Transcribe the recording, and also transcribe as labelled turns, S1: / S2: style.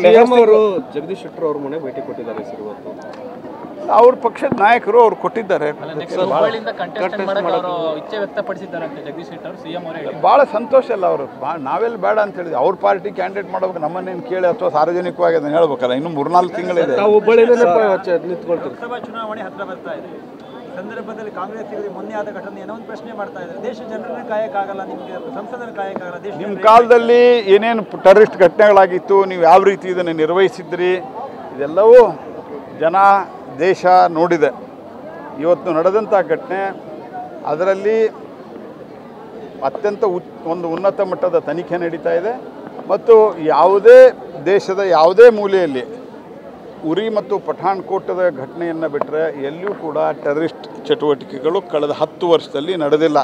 S1: CM ಅವರು ಜಗದೀಶ್ ಶೆಟ್ಟರ್ ಅವ್ರ ಮನೆ ಭೇಟಿ ಕೊಟ್ಟಿದ್ದಾರೆ ಸರ್ ಇವತ್ತು.
S2: ಅವ್ರ ಪಕ್ಷದ ನಾಯಕರು ಅವ್ರು ಕೊಟ್ಟಿದ್ದಾರೆ. ಭಾಳ ಸಂತೋಷ ಅಲ್ಲ ಅವರು. ನಾವೆಲ್ಲ ಬೇಡ ಅಂತ ಹೇಳಿದ್ವಿ. ಅವ್ರ ಪಾರ್ಟಿ ಕ್ಯಾಂಡಿಡೇಟ್ ಮಾಡೋಕೆ ನಮ್ಮನ್ನೇನು ಕೇಳಿ ಅಥವಾ ಸಾರ್ವಜನಿಕವಾಗಿ ಅದನ್ನು ಹೇಳ್ಬೇಕಲ್ಲ. ಇನ್ನು 3-4 ತಿಂಗಳಿದೆ.
S3: ಲೋಕಸಭಾ ಚುನಾವಣೆ ಹತ್ರ ಬರ್ತಾ ಇದೆ. ಸಂದರ್ಭದಲ್ಲಿ ಕಾಂಗ್ರೆಸ್ ಮೊನ್ನೆ ಆದ ಘಟನೆಯನ್ನು ಒಂದು ಪ್ರಶ್ನೆ ಮಾಡ್ತಾ ಇದ್ದಾರೆ. ದೇಶ ಜನರನ್ನ ಕಾಯಕ್ಕಾಗಲ್ಲ, ನಿಮಗೆ ಸಂಸದನ ಕಾಯಕ್ಕಾಗಲ್ಲ. ನಿಮ್ಮ
S2: ಕಾಲದಲ್ಲಿ ಏನೇನು ಟೆರರಿಸ್ಟ್ ಘಟನೆಗಳಾಗಿತ್ತು, ನೀವು ಯಾವ ರೀತಿ ಇದನ್ನು ನಿರ್ವಹಿಸಿದ್ರಿ, ಇದೆಲ್ಲವೂ ಜನ ದೇಶ ನೋಡಿದೆ. ಇವತ್ತು ನಡೆದಂಥ ಘಟನೆ ಅದರಲ್ಲಿ ಅತ್ಯಂತ ಒಂದು ಉನ್ನತ ಮಟ್ಟದ ತನಿಖೆ ನಡೀತಾ ಇದೆ. ಮತ್ತು ಯಾವುದೇ ದೇಶದ ಯಾವುದೇ ಮೂಲೆಯಲ್ಲಿ ಉರಿ ಮತ್ತು ಪಠಾಣ್ಕೋಟದ ಘಟನೆಯನ್ನು ಬಿಟ್ಟರೆ ಎಲ್ಲಿಯೂ ಕೂಡ ಟೆರರಿಸ್ಟ್ ಚಟುವಟಿಕೆಗಳು ಕಳೆದ 10 ವರ್ಷದಲ್ಲಿ ನಡೆದಿಲ್ಲ.